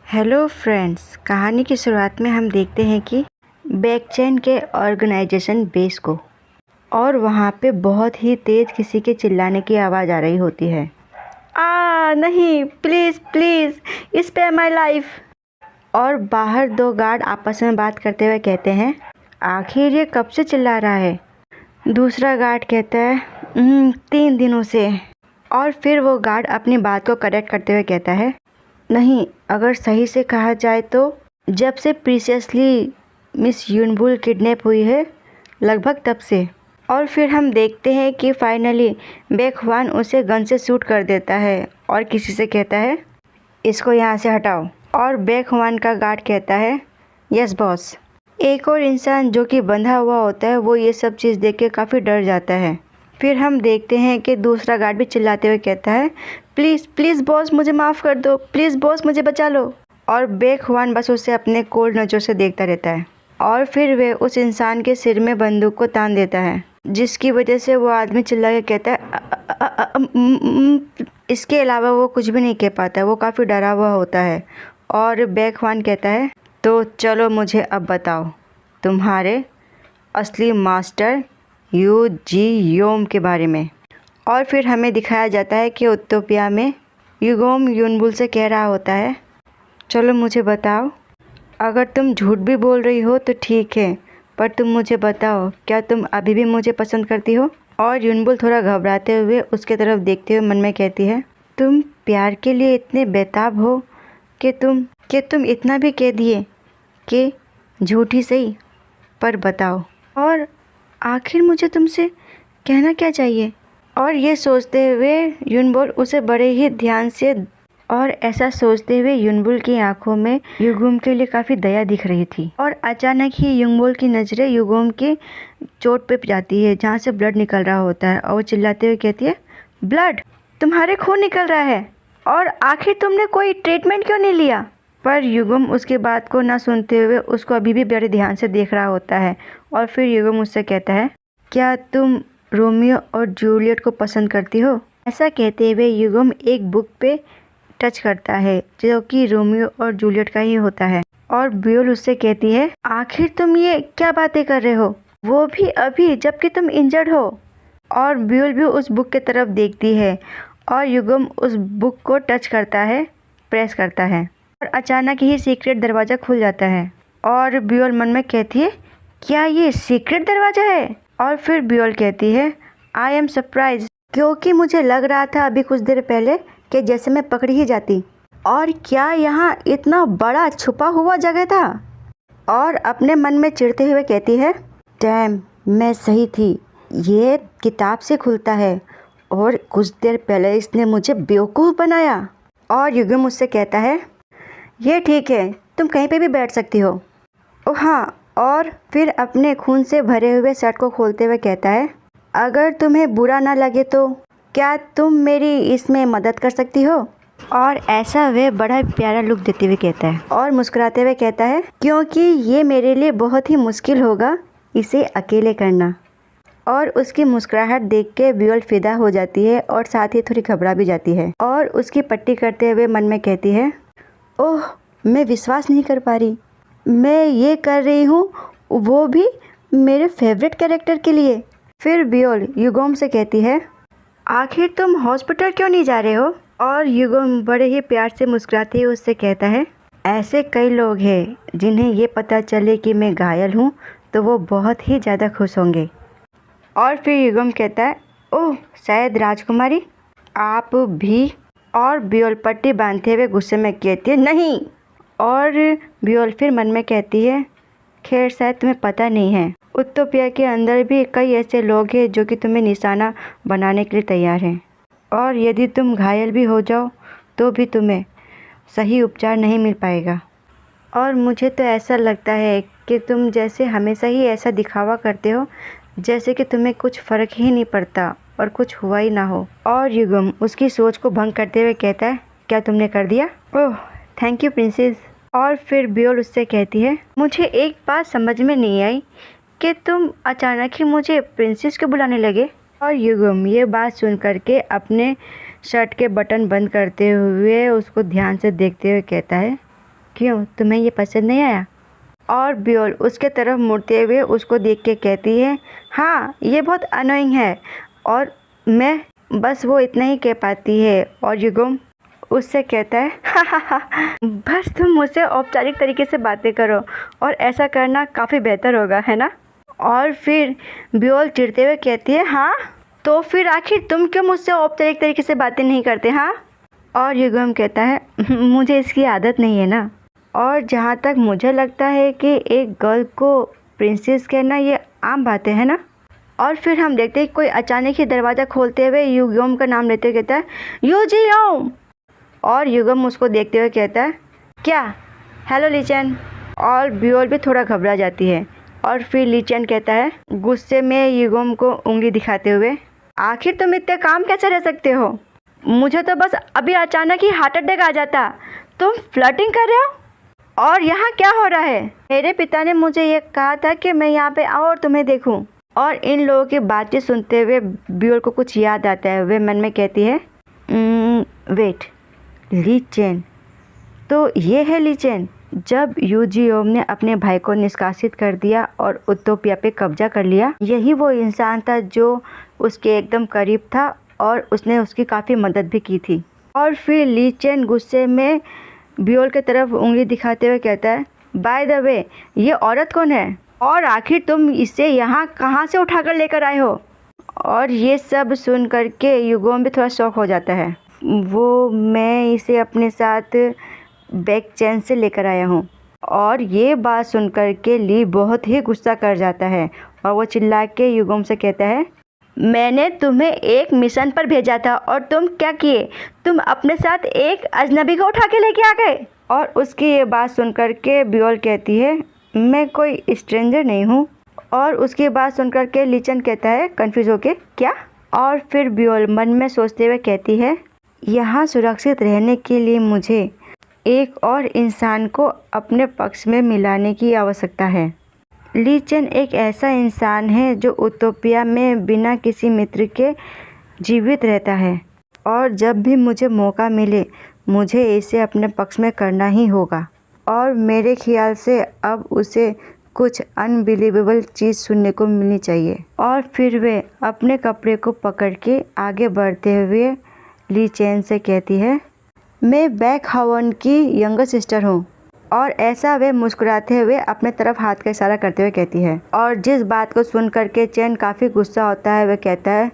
Hello friends, कहानी की शुरुआत में हम देखते हैं कि बैकचेन के ऑर्गेनाइजेशन बेस को, और वहाँ पे बहुत ही तेज़ किसी के चिल्लाने की आवाज़ आ रही होती है। नहीं, please please spare my life. और बाहर दो गार्ड आपस में बात करते हुए कहते हैं, आखिर ये कब से चिल्ला रहा है। दूसरा गार्ड कहता है 3 दिनों से। और फिर वो गार्ड अपनी बात को करेक्ट करते हुए कहता है, नहीं, अगर सही से कहा जाए तो जब से प्रीसियसली मिस युनबुल किडनैप हुई है, लगभग तब से। और फिर हम देखते हैं कि फाइनली बेक ह्वान उसे गन से शूट कर देता है और किसी से कहता है, इसको यहाँ से हटाओ। और बेक ह्वान का गार्ड कहता है, यस बॉस। एक और इंसान जो कि बंधा हुआ होता है, वो ये सब चीज़ देख के काफ़ी डर जाता है। फिर हम देखते हैं कि दूसरा गार्ड भी चिल्लाते हुए कहता है, प्लीज़ प्लीज़ बॉस, मुझे माफ़ कर दो, प्लीज़ बॉस, मुझे बचा लो। और बेक ह्वान बस उसे अपने कोल्ड नज़र से देखता रहता है। और फिर वे उस इंसान के सिर में बंदूक को तान देता है, जिसकी वजह से वो आदमी चिल्ला के कहता है इसके अलावा वो कुछ भी नहीं कह पाता, वो काफ़ी डरा हुआ होता है। और बेक ह्वान कहता है, तो चलो मुझे अब बताओ तुम्हारे असली मास्टर यू जी योम के बारे में। और फिर हमें दिखाया जाता है कि उत्तोपिया में युगोम युनबुल से कह रहा होता है, चलो मुझे बताओ, अगर तुम झूठ भी बोल रही हो तो ठीक है, पर तुम मुझे बताओ, क्या तुम अभी भी मुझे पसंद करती हो। और युनबुल थोड़ा घबराते हुए उसके तरफ देखते हुए मन में कहती है, तुम प्यार के लिए इतने बेताब हो कि तुम इतना भी कह दिए कि झूठ ही सही, पर बताओ, और आखिर मुझे तुमसे कहना क्या चाहिए। और ये सोचते हुए युनबुल उसे बड़े ही ध्यान से, और ऐसा सोचते हुए युनबुल की आंखों में युगोम के लिए काफ़ी दया दिख रही थी। और अचानक ही युनबुल की नज़रें युगोम की चोट पे जाती है, जहाँ से ब्लड निकल रहा होता है। और वो चिल्लाते हुए कहती है, ब्लड, तुम्हारे खून निकल रहा है, और आखिर तुमने कोई ट्रीटमेंट क्यों नहीं लिया। पर युगोम उसकी बात को ना सुनते हुए उसको अभी भी बड़े ध्यान से देख रहा होता है। और फिर युगोम उससे कहता है, क्या तुम रोमियो और जूलियट को पसंद करती हो। ऐसा कहते हुए युगोम एक बुक पे टच करता है, जो कि रोमियो और जूलियट का ही होता है। और ब्यूल उससे कहती है, आखिर तुम ये क्या बातें कर रहे हो, वो भी अभी जबकि तुम इंजर्ड हो। और ब्यूल भी उस बुक की तरफ देखती है, और युगोम उस बुक को टच करता है, प्रेस करता है, और अचानक ही सीक्रेट दरवाज़ा खुल जाता है। और ब्यूल मन में कहती है, क्या ये सीक्रेट दरवाज़ा है। और फिर ब्यूल कहती है, आई एम सरप्राइज, क्योंकि मुझे लग रहा था अभी कुछ देर पहले कि जैसे मैं पकड़ी ही जाती। और क्या यहाँ इतना बड़ा छुपा हुआ जगह था। और अपने मन में चिढ़ते हुए कहती है, डैम, मैं सही थी, ये किताब से खुलता है, और कुछ देर पहले इसने मुझे बेवकूफ़ बनाया। और युगम मुझसे कहता है, ये ठीक है, तुम कहीं पे भी बैठ सकती हो। ओह हाँ। और फिर अपने खून से भरे हुए शर्ट को खोलते हुए कहता है, अगर तुम्हें बुरा ना लगे तो क्या तुम मेरी इसमें मदद कर सकती हो। और ऐसा वह बड़ा प्यारा लुक देते हुए कहता है, और मुस्कुराते हुए कहता है, क्योंकि ये मेरे लिए बहुत ही मुश्किल होगा इसे अकेले करना। और उसकी मुस्कुराहट देख के ब्यूल फिदा हो जाती है, और साथ ही थोड़ी घबरा भी जाती है। और उसकी पट्टी करते हुए मन में कहती है, ओह, मैं विश्वास नहीं कर पा रही, मैं ये कर रही हूँ, वो भी मेरे फेवरेट कैरेक्टर के लिए। फिर ब्यूल युगोम से कहती है, आखिर तुम हॉस्पिटल क्यों नहीं जा रहे हो। और युगोम बड़े ही प्यार से मुस्कुराते हुए उससे कहता है, ऐसे कई लोग हैं जिन्हें ये पता चले कि मैं घायल हूँ तो वो बहुत ही ज़्यादा खुश होंगे। और फिर युगोम कहता है, ओह, शायद राजकुमारी आप भी। और ब्यूल पट्टी बांधते हुए गुस्से में कहती है, नहीं। और ब्यूल फिर मन में कहती है, खैर शायद तुम्हें पता नहीं है, उत्तोपिया के अंदर भी कई ऐसे लोग हैं जो कि तुम्हें निशाना बनाने के लिए तैयार हैं, और यदि तुम घायल भी हो जाओ तो भी तुम्हें सही उपचार नहीं मिल पाएगा। और मुझे तो ऐसा लगता है कि तुम जैसे हमेशा ही ऐसा दिखावा करते हो जैसे कि तुम्हें कुछ फ़र्क ही नहीं पड़ता और कुछ हुआ ही ना हो। और युगम उसकी सोच को भंग करते हुए कहता है, क्या तुमने कर दिया। ओह, थैंक यू प्रिंसेस। और फिर ब्यूल उससे कहती है, मुझे एक बात समझ में नहीं आई कि तुम अचानक ही मुझे प्रिंसेस को बुलाने लगे। और युगम ये बात सुन करके अपने शर्ट के बटन बंद करते हुए उसको ध्यान से देखते हुए कहता है, क्यों, तुम्हें ये पसंद नहीं आया? और ब्योल उसके तरफ मुड़ते हुए उसको देख के कहती है, हाँ ये बहुत अनोइंग है और मैं बस वो इतना ही कह पाती है। और युगम उससे कहता है, हा, बस तुम मुझसे औपचारिक तरीके से बातें करो और ऐसा करना काफ़ी बेहतर होगा, है ना? और फिर ब्योल चिढ़ते हुए कहती है, हाँ तो फिर आखिर तुम क्यों मुझसे औपचारिक तरीके से बातें नहीं करते? हाँ। और युगम कहता है, मुझे इसकी आदत नहीं है ना। और जहाँ तक मुझे लगता है कि एक गर्ल को प्रिंसेस कहना ये आम बात है ना। और फिर हम देखते हैं कोई अचानक ही दरवाज़ा खोलते हुए युगम का नाम लेते हुए कहता है, यूजियोम। और युगम उसको देखते हुए कहता है, क्या? Hello lichen. और ब्योल भी थोड़ा घबरा जाती है। और फिर लीचेन कहता है गुस्से में युगम को उंगली दिखाते हुए, आखिर तुम इतने काम कैसे रह सकते हो? मुझे तो बस अभी अचानक ही हार्ट अटैक आ जाता। तुम फ्लर्टिंग कर रहे हो? और यहाँ क्या हो रहा है? मेरे पिता ने मुझे ये कहा था कि मैं यहाँ पे आऊँ और तुम्हें देखूँ। और इन लोगों की बातचीत सुनते हुए ब्योल को कुछ याद आता है। वे मन में कहती है, वेट, लीचेन, तो ये है लीचेन। जब यूजियोम ने अपने भाई को निष्कासित कर दिया और उत्तोपिया पे कब्जा कर लिया, यही वो इंसान था जो उसके एकदम करीब था और उसने उसकी काफ़ी मदद भी की थी। और फिर लीचेन गुस्से में ब्योल के तरफ उंगली दिखाते हुए कहता है, बाय द वे ये औरत कौन है? और आखिर तुम इसे यहाँ कहाँ से उठाकर लेकर आए हो? और ये सब सुन करके युगोम भी थोड़ा शौक हो जाता है। मैं इसे अपने साथ बैक चैन से लेकर आया हूँ। और ये बात सुन करके ली बहुत ही गुस्सा कर जाता है और वो चिल्ला के युगोम से कहता है, मैंने तुम्हें एक मिशन पर भेजा था और तुम क्या किए? तुम अपने साथ एक अजनबी को उठा के लेके आ गए। और उसकी ये बात सुन करके ब्योल कहती है, मैं कोई स्ट्रेंजर नहीं हूँ। और उसकी बात सुन करके लीचेन कहता है कंफ्यूज होके, क्या? और फिर ब्योल मन में सोचते हुए कहती है, यहाँ सुरक्षित रहने के लिए मुझे एक और इंसान को अपने पक्ष में मिलाने की आवश्यकता है। लीचेन एक ऐसा इंसान है जो उत्तोपिया में बिना किसी मित्र के जीवित रहता है और जब भी मुझे मौका मिले मुझे इसे अपने पक्ष में करना ही होगा। और मेरे ख्याल से अब उसे कुछ अनबिलीवेबल चीज़ सुनने को मिलनी चाहिए। और फिर वे अपने कपड़े को पकड़ के आगे बढ़ते हुए लीचेन से कहती है, मैं बैक हवन की यंगर सिस्टर हूँ। और ऐसा वे मुस्कुराते हुए अपने तरफ हाथ का इशारा करते हुए कहती है। और जिस बात को सुन करके चेन काफ़ी गुस्सा होता है। वह कहता है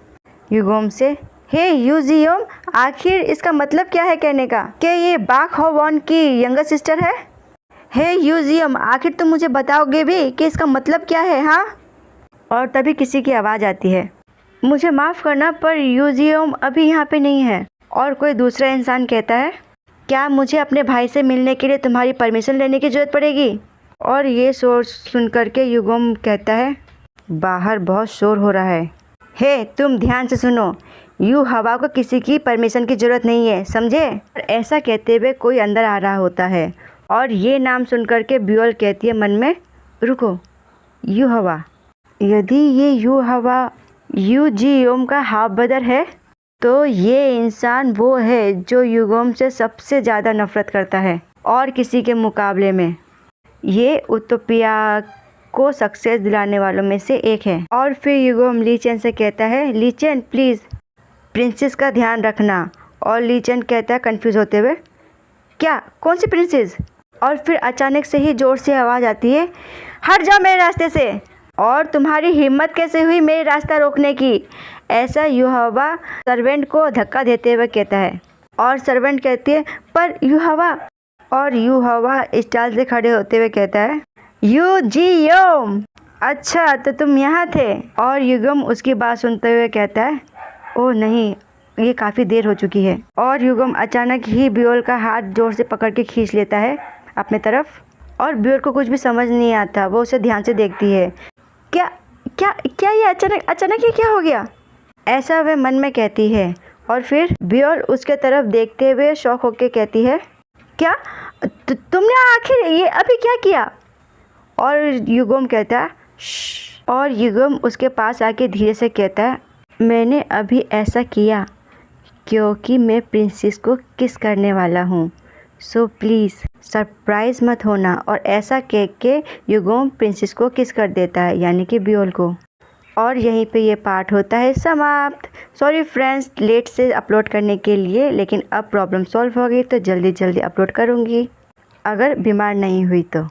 युगोम से, हे यूजियोम, आखिर इसका मतलब क्या है कहने का कि ये बैक हवन की यंगर सिस्टर है? हे यूजियम, आखिर तुम मुझे बताओगे भी कि इसका मतलब क्या है? हाँ। और तभी किसी की आवाज़ आती है, मुझे माफ़ करना पर यूजियम अभी यहाँ पे नहीं है। और कोई दूसरा इंसान कहता है, क्या मुझे अपने भाई से मिलने के लिए तुम्हारी परमिशन लेने की ज़रूरत पड़ेगी? और ये शोर सुन करके युगम कहता है, बाहर बहुत शोर हो रहा है। हे तुम ध्यान से सुनो, यू हवा को किसी की परमिशन की ज़रूरत नहीं है, समझे? और ऐसा कहते हुए कोई अंदर आ रहा होता है। और ये नाम सुन करके ब्योल कहती है मन में, रुको, यू हवा? यदि ये यू हवा यूजियोम का हाफ ब्रदर है तो ये इंसान वो है जो युगोम से सबसे ज़्यादा नफरत करता है और किसी के मुकाबले में ये उत्तोपिया को सक्सेस दिलाने वालों में से एक है। और फिर युगोम लीचेन से कहता है, लीचेन प्लीज़ प्रिंसेस का ध्यान रखना। और लीचेन कहता है कंफ्यूज होते हुए, क्या? कौन सी प्रिंसेस? और फिर अचानक से ही ज़ोर से आवाज़ आती है, हट जाओ मेरे रास्ते से। और तुम्हारी हिम्मत कैसे हुई मेरे रास्ता रोकने की? ऐसा युहवा सर्वेंट को धक्का देते हुए कहता है। और सर्वेंट कहती है, पर युहवा? और युहवा स्टाइल से खड़े होते हुए कहता है, यूजियोम, अच्छा तो तुम यहाँ थे। और युगम उसकी बात सुनते हुए कहता है, ओह नहीं, ये काफ़ी देर हो चुकी है। और युगम अचानक ही ब्योल का हाथ जोर से पकड़ के खींच लेता है अपने तरफ। और ब्योल को कुछ भी समझ नहीं आता, वो उसे ध्यान से देखती है। क्या क्या क्या ये अचानक ये क्या हो गया? ऐसा वह मन में कहती है। और फिर ब्योल उसके तरफ देखते हुए शौक होकर कहती है, क्या तुमने आखिर ये अभी क्या किया? और युगम कहता है, श्श। और युगम उसके पास आके धीरे से कहता है, मैंने अभी ऐसा किया क्योंकि मैं प्रिंसेस को किस करने वाला हूँ। सो प्लीज़ सरप्राइज़ मत होना और ऐसा केक के युगोंग प्रिंसेस को किस कर देता है, यानी कि बियोल को। और यहीं पे ये पार्ट होता है समाप्त। सॉरी फ्रेंड्स लेट से अपलोड करने के लिए, लेकिन अब प्रॉब्लम सॉल्व हो गई तो जल्दी जल्दी अपलोड करूँगी, अगर बीमार नहीं हुई तो।